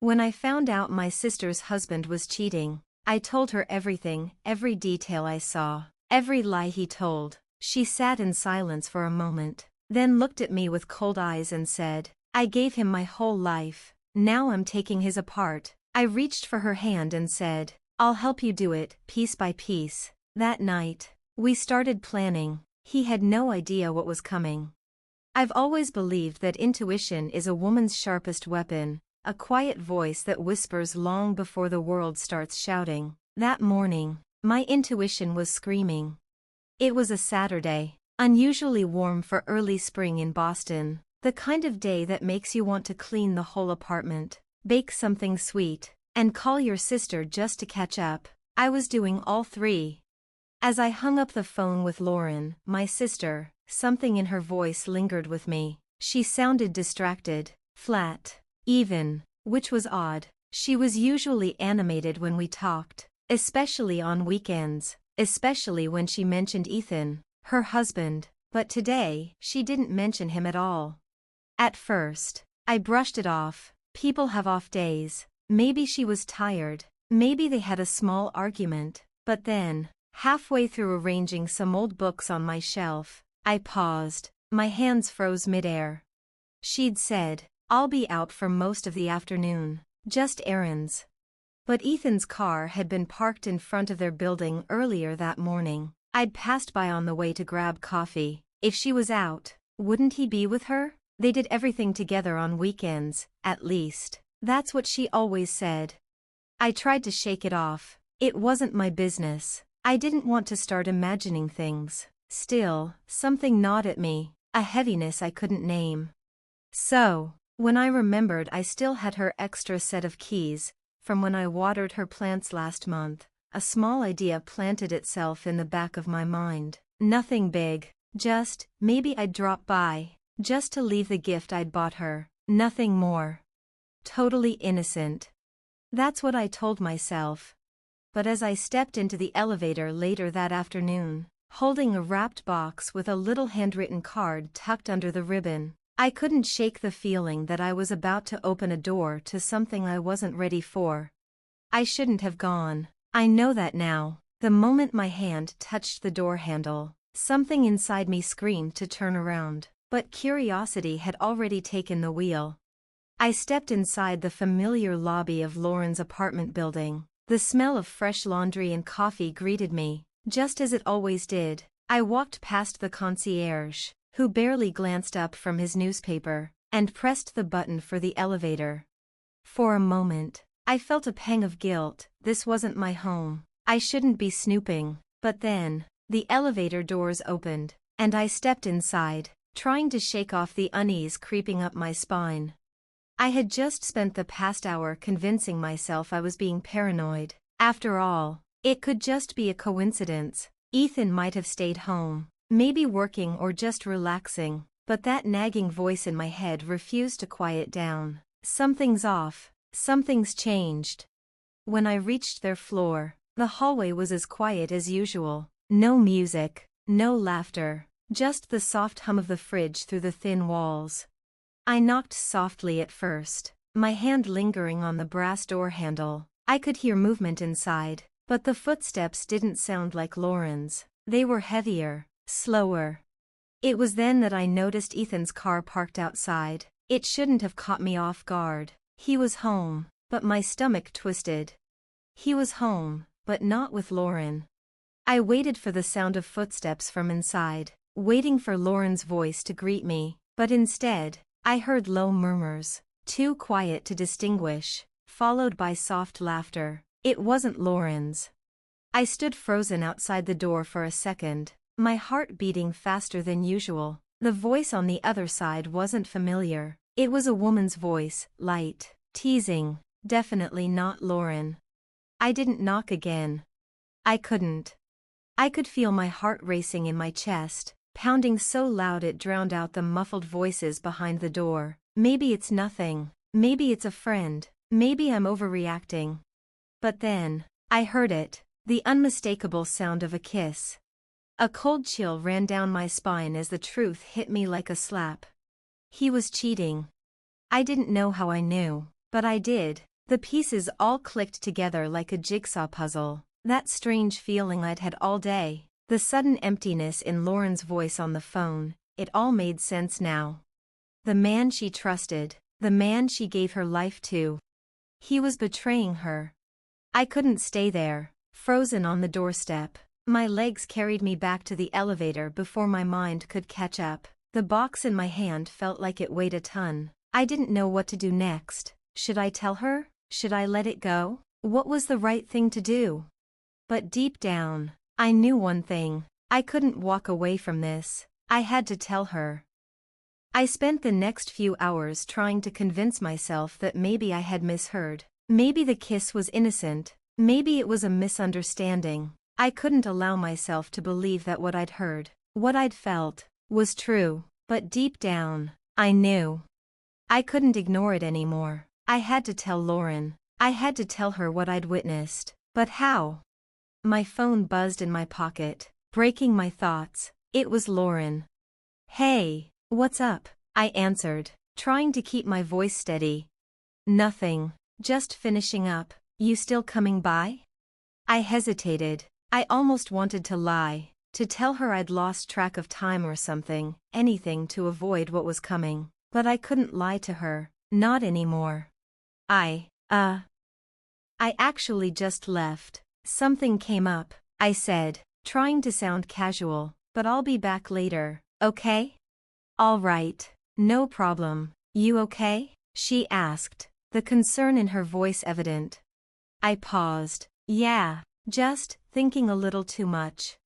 When I found out my sister's husband was cheating, I told her everything, every detail I saw, every lie he told. She sat in silence for a moment, then looked at me with cold eyes and said, "I gave him my whole life. Now I'm taking his apart." I reached for her hand and said, "I'll help you do it, piece by piece." That night, we started planning. He had no idea what was coming. I've always believed that intuition is a woman's sharpest weapon, a quiet voice that whispers long before the world starts shouting. That morning, my intuition was screaming. It was a Saturday, unusually warm for early spring in Boston, the kind of day that makes you want to clean the whole apartment, bake something sweet, and call your sister just to catch up. I was doing all three. As I hung up the phone with Lauren, my sister, something in her voice lingered with me. She sounded distracted, flat, even, which was odd. She was usually animated when we talked, especially on weekends, especially when she mentioned Ethan, her husband, but today, she didn't mention him at all. At first, I brushed it off. People have off days. Maybe she was tired, maybe they had a small argument, but then, halfway through arranging some old books on my shelf, I paused, my hands froze midair. She'd said, "I'll be out for most of the afternoon, just errands." But Ethan's car had been parked in front of their building earlier that morning. I'd passed by on the way to grab coffee. If she was out, wouldn't he be with her? They did everything together on weekends, at least. That's what she always said. I tried to shake it off. It wasn't my business. I didn't want to start imagining things. Still, something gnawed at me, a heaviness I couldn't name. So, when I remembered I still had her extra set of keys, from when I watered her plants last month, a small idea planted itself in the back of my mind. Nothing big, just, maybe I'd drop by, just to leave the gift I'd bought her, nothing more. Totally innocent. That's what I told myself. But as I stepped into the elevator later that afternoon, holding a wrapped box with a little handwritten card tucked under the ribbon, I couldn't shake the feeling that I was about to open a door to something I wasn't ready for. I shouldn't have gone. I know that now. The moment my hand touched the door handle, something inside me screamed to turn around, but curiosity had already taken the wheel. I stepped inside the familiar lobby of Lauren's apartment building. The smell of fresh laundry and coffee greeted me, just as it always did. I walked past the concierge, who barely glanced up from his newspaper, and pressed the button for the elevator. For a moment, I felt a pang of guilt. This wasn't my home. I shouldn't be snooping. But then, the elevator doors opened, and I stepped inside, trying to shake off the unease creeping up my spine. I had just spent the past hour convincing myself I was being paranoid. After all, it could just be a coincidence. Ethan might have stayed home, maybe working or just relaxing, but that nagging voice in my head refused to quiet down. Something's off, something's changed. When I reached their floor, the hallway was as quiet as usual. No music, no laughter, just the soft hum of the fridge through the thin walls. I knocked softly at first, my hand lingering on the brass door handle. I could hear movement inside, but the footsteps didn't sound like Lauren's. They were heavier, slower. It was then that I noticed Ethan's car parked outside. It shouldn't have caught me off guard. He was home, but my stomach twisted. He was home, but not with Lauren. I waited for the sound of footsteps from inside, waiting for Lauren's voice to greet me, but instead, I heard low murmurs, too quiet to distinguish, followed by soft laughter. It wasn't Lauren's. I stood frozen outside the door for a second, my heart beating faster than usual. The voice on the other side wasn't familiar. It was a woman's voice, light, teasing, definitely not Lauren. I didn't knock again. I couldn't. I could feel my heart racing in my chest, pounding so loud it drowned out the muffled voices behind the door. Maybe it's nothing. Maybe it's a friend. Maybe I'm overreacting. But then, I heard it, the unmistakable sound of a kiss. A cold chill ran down my spine as the truth hit me like a slap. He was cheating. I didn't know how I knew, but I did. The pieces all clicked together like a jigsaw puzzle. That strange feeling I'd had all day, the sudden emptiness in Lauren's voice on the phone, it all made sense now. The man she trusted, the man she gave her life to. He was betraying her. I couldn't stay there, frozen on the doorstep. My legs carried me back to the elevator before my mind could catch up. The box in my hand felt like it weighed a ton. I didn't know what to do next. Should I tell her? Should I let it go? What was the right thing to do? But deep down, I knew one thing. I couldn't walk away from this. I had to tell her. I spent the next few hours trying to convince myself that maybe I had misheard. Maybe the kiss was innocent. Maybe it was a misunderstanding. I couldn't allow myself to believe that what I'd heard, what I'd felt, was true. But deep down, I knew. I couldn't ignore it anymore. I had to tell Lauren. I had to tell her what I'd witnessed. But how? My phone buzzed in my pocket, breaking my thoughts. It was Lauren. "Hey, what's up?" I answered, trying to keep my voice steady. "Nothing, just finishing up. You still coming by?" I hesitated. I almost wanted to lie, to tell her I'd lost track of time or something, anything to avoid what was coming. But I couldn't lie to her, not anymore. I actually just left. Something came up, I said, trying to sound casual, but I'll be back later, okay? All right, no problem. You okay? She asked, the concern in her voice evident. I paused. Yeah, just thinking a little too much.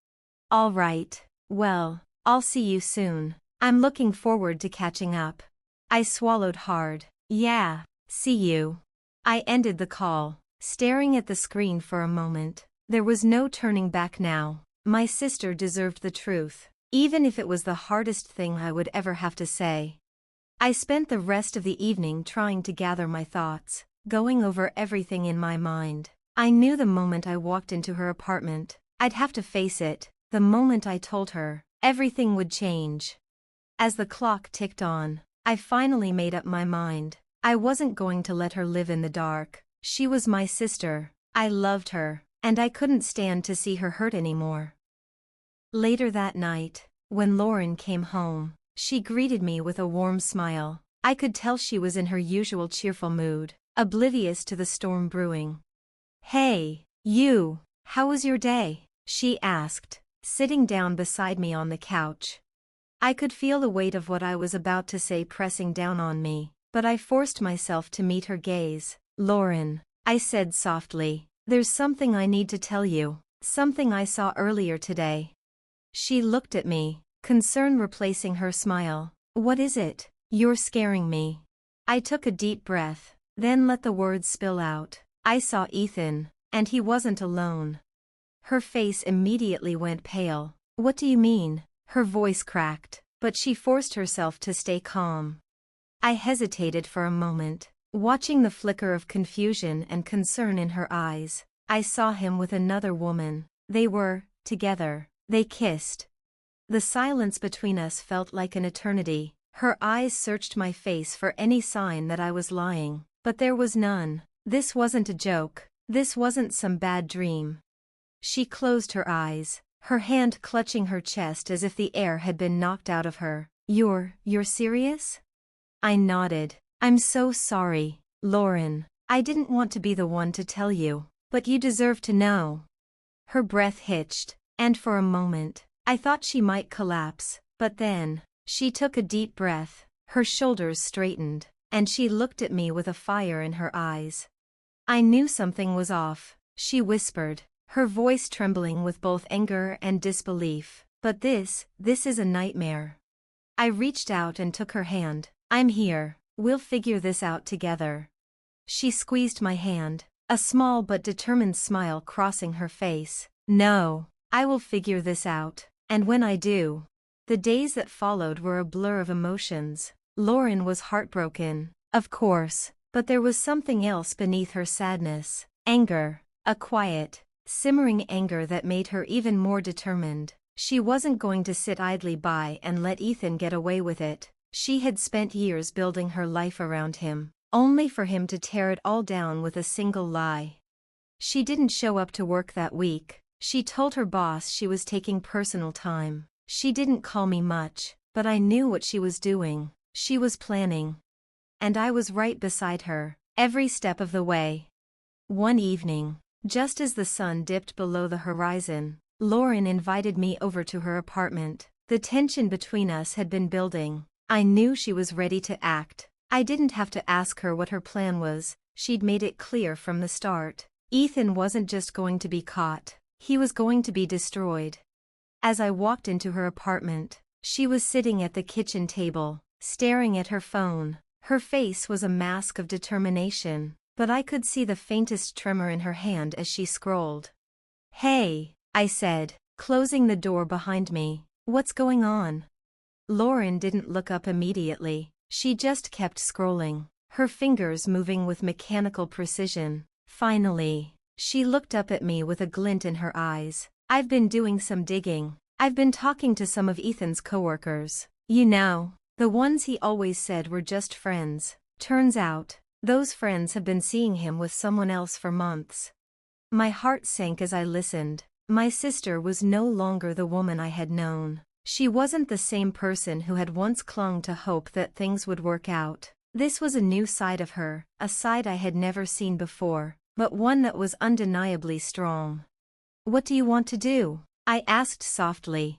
All right, well, I'll see you soon. I'm looking forward to catching up. I swallowed hard. Yeah, see you. I ended the call, staring at the screen for a moment. There was no turning back now. My sister deserved the truth, even if it was the hardest thing I would ever have to say. I spent the rest of the evening trying to gather my thoughts, going over everything in my mind. I knew the moment I walked into her apartment, I'd have to face it. The moment I told her, everything would change. As the clock ticked on, I finally made up my mind. I wasn't going to let her live in the dark. She was my sister. I loved her, and I couldn't stand to see her hurt anymore. Later that night, when Lauren came home, she greeted me with a warm smile. I could tell she was in her usual cheerful mood, oblivious to the storm brewing. "Hey, you, how was your day?" she asked, sitting down beside me on the couch. I could feel the weight of what I was about to say pressing down on me, but I forced myself to meet her gaze. "Lauren," I said softly, "there's something I need to tell you, something I saw earlier today." She looked at me, concern replacing her smile. "What is it?" "You're scaring me." I took a deep breath, then let the words spill out. "I saw Ethan, and he wasn't alone." Her face immediately went pale. "What do you mean?" Her voice cracked, but she forced herself to stay calm. I hesitated for a moment, watching the flicker of confusion and concern in her eyes. "I saw him with another woman. They were together. They kissed." The silence between us felt like an eternity. Her eyes searched my face for any sign that I was lying, but there was none. This wasn't a joke. This wasn't some bad dream. She closed her eyes, her hand clutching her chest as if the air had been knocked out of her. You're serious?" I nodded. "I'm so sorry, Lauren. I didn't want to be the one to tell you, but you deserve to know." Her breath hitched, and for a moment, I thought she might collapse, but then, she took a deep breath, her shoulders straightened, and she looked at me with a fire in her eyes. I knew something was off, she whispered, her voice trembling with both anger and disbelief. "But this is a nightmare." I reached out and took her hand. "I'm here. We'll figure this out together." She squeezed my hand, a small but determined smile crossing her face. "No, I will figure this out, and when I do." The days that followed were a blur of emotions. Lauren was heartbroken, of course, but there was something else beneath her sadness. Anger, a quiet, simmering anger that made her even more determined. She wasn't going to sit idly by and let Ethan get away with it. She had spent years building her life around him, only for him to tear it all down with a single lie. She didn't show up to work that week. She told her boss she was taking personal time. She didn't call me much, but I knew what she was doing. She was planning. And I was right beside her, every step of the way. One evening, just as the sun dipped below the horizon, Lauren invited me over to her apartment. The tension between us had been building. I knew she was ready to act. I didn't have to ask her what her plan was. She'd made it clear from the start. Ethan wasn't just going to be caught. He was going to be destroyed. As I walked into her apartment, she was sitting at the kitchen table, staring at her phone. Her face was a mask of determination, but I could see the faintest tremor in her hand as she scrolled. "Hey," I said, closing the door behind me. "What's going on?" Lauren didn't look up immediately. She just kept scrolling, her fingers moving with mechanical precision. Finally, she looked up at me with a glint in her eyes. "I've been doing some digging. I've been talking to some of Ethan's coworkers. You know, the ones he always said were just friends. Turns out, those friends have been seeing him with someone else for months." My heart sank as I listened. My sister was no longer the woman I had known. She wasn't the same person who had once clung to hope that things would work out. This was a new side of her, a side I had never seen before, but one that was undeniably strong. "What do you want to do?" I asked softly.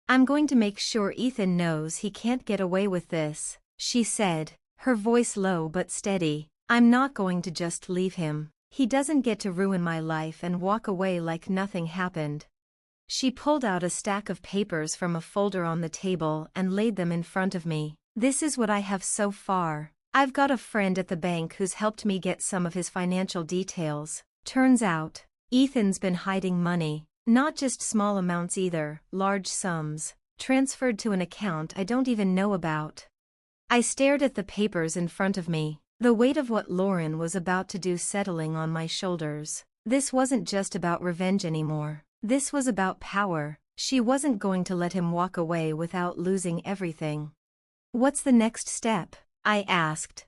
"I'm going to make sure Ethan knows he can't get away with this," she said, her voice low but steady. "I'm not going to just leave him. He doesn't get to ruin my life and walk away like nothing happened." She pulled out a stack of papers from a folder on the table and laid them in front of me. "This is what I have so far. I've got a friend at the bank who's helped me get some of his financial details. Turns out, Ethan's been hiding money, not just small amounts either, large sums, transferred to an account I don't even know about." I stared at the papers in front of me, the weight of what Lauren was about to do settling on my shoulders. This wasn't just about revenge anymore. This was about power. She wasn't going to let him walk away without losing everything. "What's the next step?" I asked.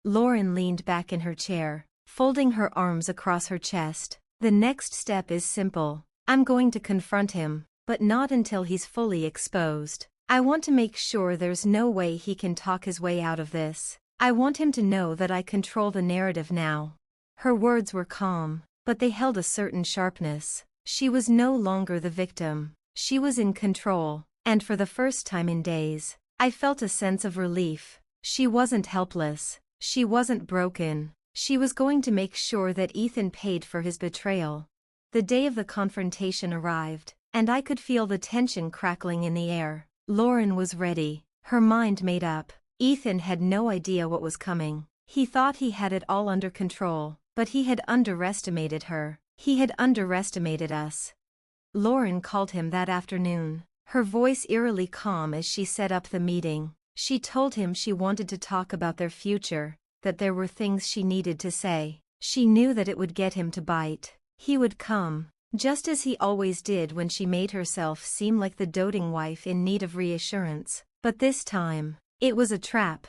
Lauren leaned back in her chair, folding her arms across her chest. "The next step is simple. I'm going to confront him, but not until he's fully exposed. I want to make sure there's no way he can talk his way out of this. I want him to know that I control the narrative now." Her words were calm, but they held a certain sharpness. She was no longer the victim. She was in control, and for the first time in days, I felt a sense of relief. She wasn't helpless. She wasn't broken. She was going to make sure that Ethan paid for his betrayal. The day of the confrontation arrived, and I could feel the tension crackling in the air. Lauren was ready, her mind made up. Ethan had no idea what was coming. He thought he had it all under control, but he had underestimated her. He had underestimated us. Lauren called him that afternoon, her voice eerily calm as she set up the meeting. She told him she wanted to talk about their future, that there were things she needed to say. She knew that it would get him to bite. He would come, just as he always did when she made herself seem like the doting wife in need of reassurance. But this time, it was a trap.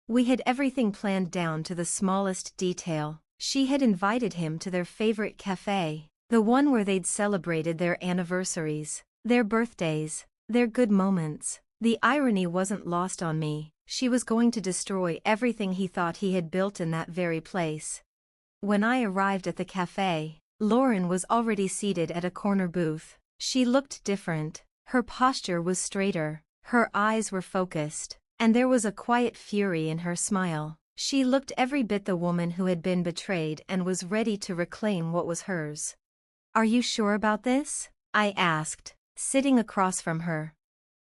We had everything planned down to the smallest detail. She had invited him to their favorite cafe, the one where they'd celebrated their anniversaries, their birthdays, their good moments. The irony wasn't lost on me. She was going to destroy everything he thought he had built in that very place. When I arrived at the cafe, Lauren was already seated at a corner booth. She looked different. Her posture was straighter, her eyes were focused, and there was a quiet fury in her smile. She looked every bit the woman who had been betrayed and was ready to reclaim what was hers. "Are you sure about this?" I asked, sitting across from her.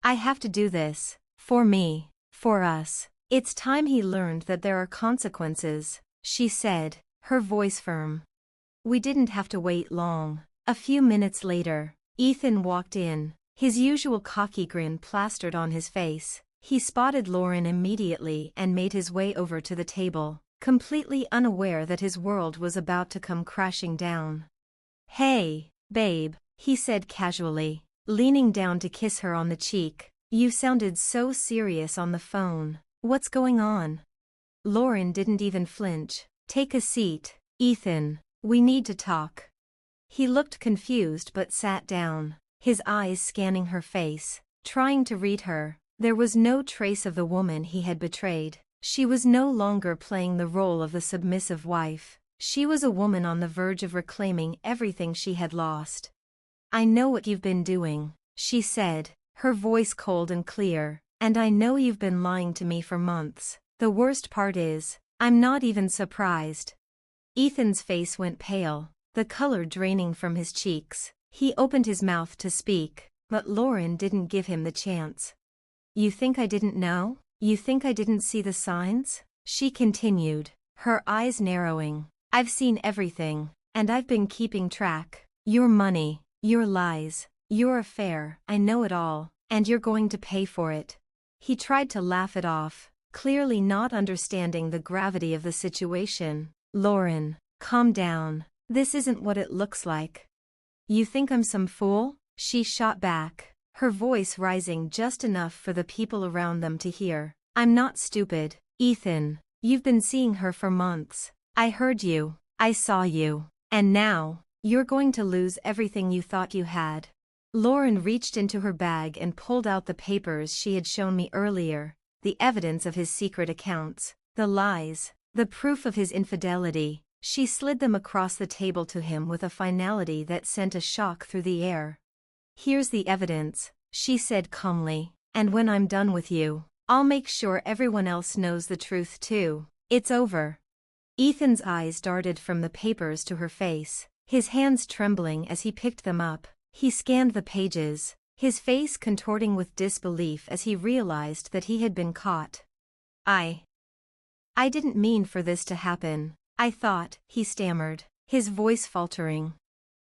"I have to do this. For me. For us. It's time he learned that there are consequences," she said, her voice firm. We didn't have to wait long. A few minutes later, Ethan walked in, his usual cocky grin plastered on his face. He spotted Lauren immediately and made his way over to the table, completely unaware that his world was about to come crashing down. "Hey, babe," he said casually, leaning down to kiss her on the cheek. "You sounded so serious on the phone. What's going on?" Lauren didn't even flinch. "Take a seat, Ethan. We need to talk." He looked confused but sat down, his eyes scanning her face, trying to read her. There was no trace of the woman he had betrayed. She was no longer playing the role of the submissive wife. She was a woman on the verge of reclaiming everything she had lost. "I know what you've been doing," she said, her voice cold and clear, "and I know you've been lying to me for months. The worst part is, I'm not even surprised." Ethan's face went pale, the color draining from his cheeks. He opened his mouth to speak, but Lauren didn't give him the chance. "You think I didn't know? You think I didn't see the signs?" she continued, her eyes narrowing. "I've seen everything, and I've been keeping track. Your money, your lies, your affair, I know it all, and you're going to pay for it." He tried to laugh it off, clearly not understanding the gravity of the situation. "Lauren, calm down. This isn't what it looks like." "You think I'm some fool?" she shot back, her voice rising just enough for the people around them to hear. "I'm not stupid, Ethan. You've been seeing her for months. I heard you. I saw you. And now, you're going to lose everything you thought you had." Lauren reached into her bag and pulled out the papers she had shown me earlier, the evidence of his secret accounts, the lies, the proof of his infidelity. She slid them across the table to him with a finality that sent a shock through the air. "Here's the evidence," she said calmly, "and when I'm done with you, I'll make sure everyone else knows the truth too. It's over." Ethan's eyes darted from the papers to her face, his hands trembling as he picked them up. He scanned the pages, his face contorting with disbelief as he realized that he had been caught. I didn't mean for this to happen. I thought," he stammered, his voice faltering.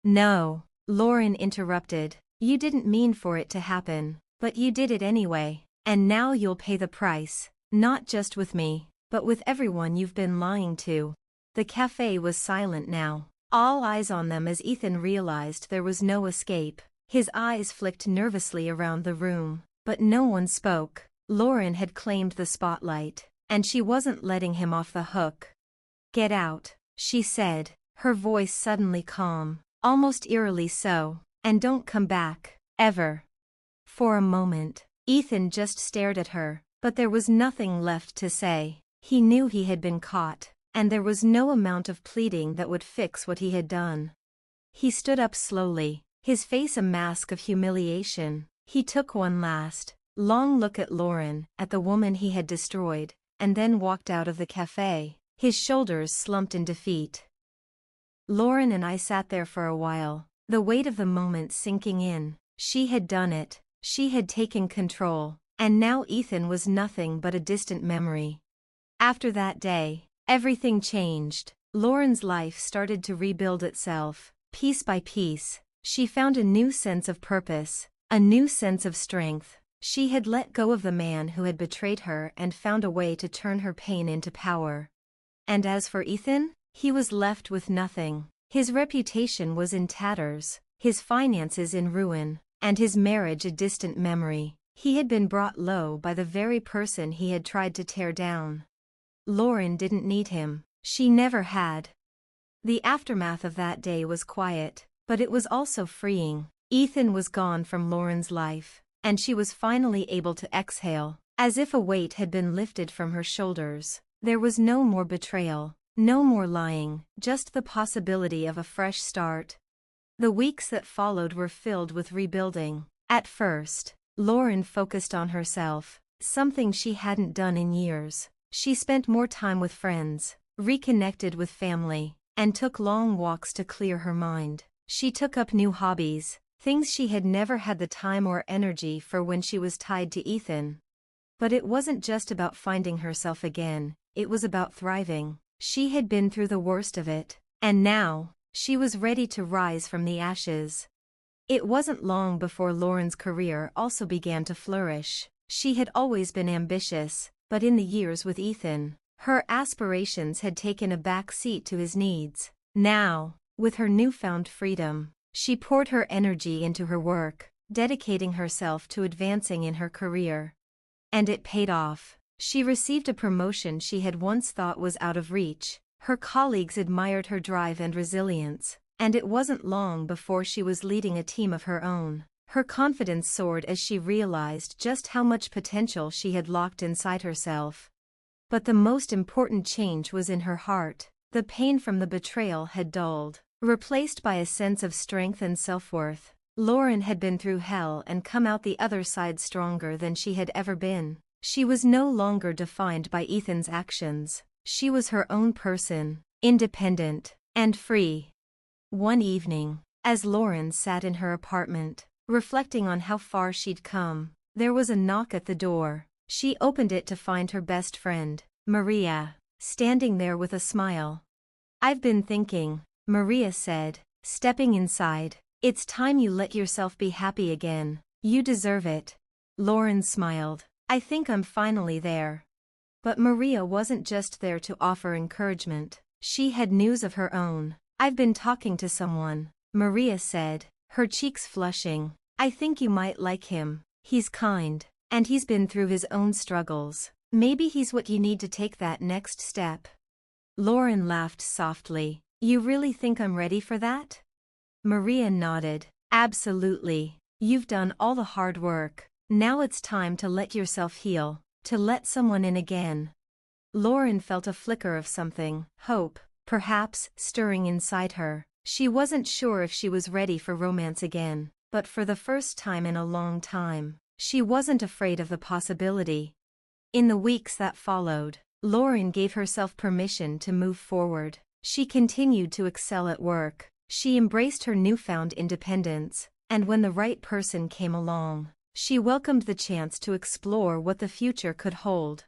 "No," Lauren interrupted, "you didn't mean for it to happen, but you did it anyway, and now you'll pay the price, not just with me, but with everyone you've been lying to." The cafe was silent now, all eyes on them as Ethan realized there was no escape. His eyes flicked nervously around the room, but no one spoke. Lauren had claimed the spotlight, and she wasn't letting him off the hook. "Get out," she said, her voice suddenly calm, almost eerily so, "and don't come back, ever." For a moment, Ethan just stared at her, but there was nothing left to say. He knew he had been caught, and there was no amount of pleading that would fix what he had done. He stood up slowly, his face a mask of humiliation. He took one last, long look at Lauren, at the woman he had destroyed, and then walked out of the cafe, his shoulders slumped in defeat. Lauren and I sat there for a while, the weight of the moment sinking in. She had done it, she had taken control, and now Ethan was nothing but a distant memory. After that day, everything changed. Lauren's life started to rebuild itself, piece by piece. She found a new sense of purpose, a new sense of strength. She had let go of the man who had betrayed her and found a way to turn her pain into power. And as for Ethan, he was left with nothing. His reputation was in tatters, his finances in ruin, and his marriage a distant memory. He had been brought low by the very person he had tried to tear down. Lauren didn't need him. She never had. The aftermath of that day was quiet, but it was also freeing. Ethan was gone from Lauren's life, and she was finally able to exhale, as if a weight had been lifted from her shoulders. There was no more betrayal, no more lying, just the possibility of a fresh start. The weeks that followed were filled with rebuilding. At first, Lauren focused on herself, something she hadn't done in years. She spent more time with friends, reconnected with family, and took long walks to clear her mind. She took up new hobbies, things she had never had the time or energy for when she was tied to Ethan. But it wasn't just about finding herself again, it was about thriving. She had been through the worst of it, and now, she was ready to rise from the ashes. It wasn't long before Lauren's career also began to flourish. She had always been ambitious, but in the years with Ethan, her aspirations had taken a back seat to his needs. Now, with her newfound freedom, she poured her energy into her work, dedicating herself to advancing in her career. And it paid off. She received a promotion she had once thought was out of reach. Her colleagues admired her drive and resilience, and it wasn't long before she was leading a team of her own. Her confidence soared as she realized just how much potential she had locked inside herself. But the most important change was in her heart. The pain from the betrayal had dulled, replaced by a sense of strength and self-worth. Lauren had been through hell and come out the other side stronger than she had ever been. She was no longer defined by Ethan's actions. She was her own person, independent and free. One evening, as Lauren sat in her apartment, reflecting on how far she'd come, there was a knock at the door. She opened it to find her best friend, Maria, standing there with a smile. "I've been thinking," Maria said, stepping inside. "It's time you let yourself be happy again. You deserve it." Lauren smiled. "I think I'm finally there." But Maria wasn't just there to offer encouragement. She had news of her own. "I've been talking to someone," Maria said, her cheeks flushing. "I think you might like him. He's kind, and he's been through his own struggles. Maybe he's what you need to take that next step." Lauren laughed softly. "You really think I'm ready for that?" Maria nodded. "Absolutely. You've done all the hard work. Now it's time to let yourself heal, to let someone in again." Lauren felt a flicker of something, hope, perhaps, stirring inside her. She wasn't sure if she was ready for romance again, but for the first time in a long time, she wasn't afraid of the possibility. In the weeks that followed, Lauren gave herself permission to move forward. She continued to excel at work. She embraced her newfound independence, and when the right person came along, she welcomed the chance to explore what the future could hold.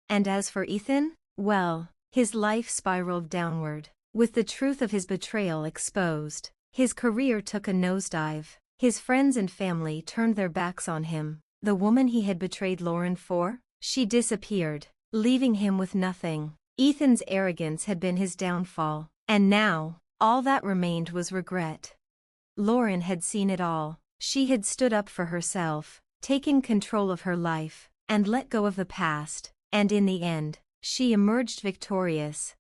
And as for Ethan, well, his life spiraled downward. With the truth of his betrayal exposed, his career took a nosedive. His friends and family turned their backs on him. The woman he had betrayed Lauren for? She disappeared, leaving him with nothing. Ethan's arrogance had been his downfall, and now, all that remained was regret. Lauren had seen it all. She had stood up for herself, taken control of her life, and let go of the past, and in the end, she emerged victorious.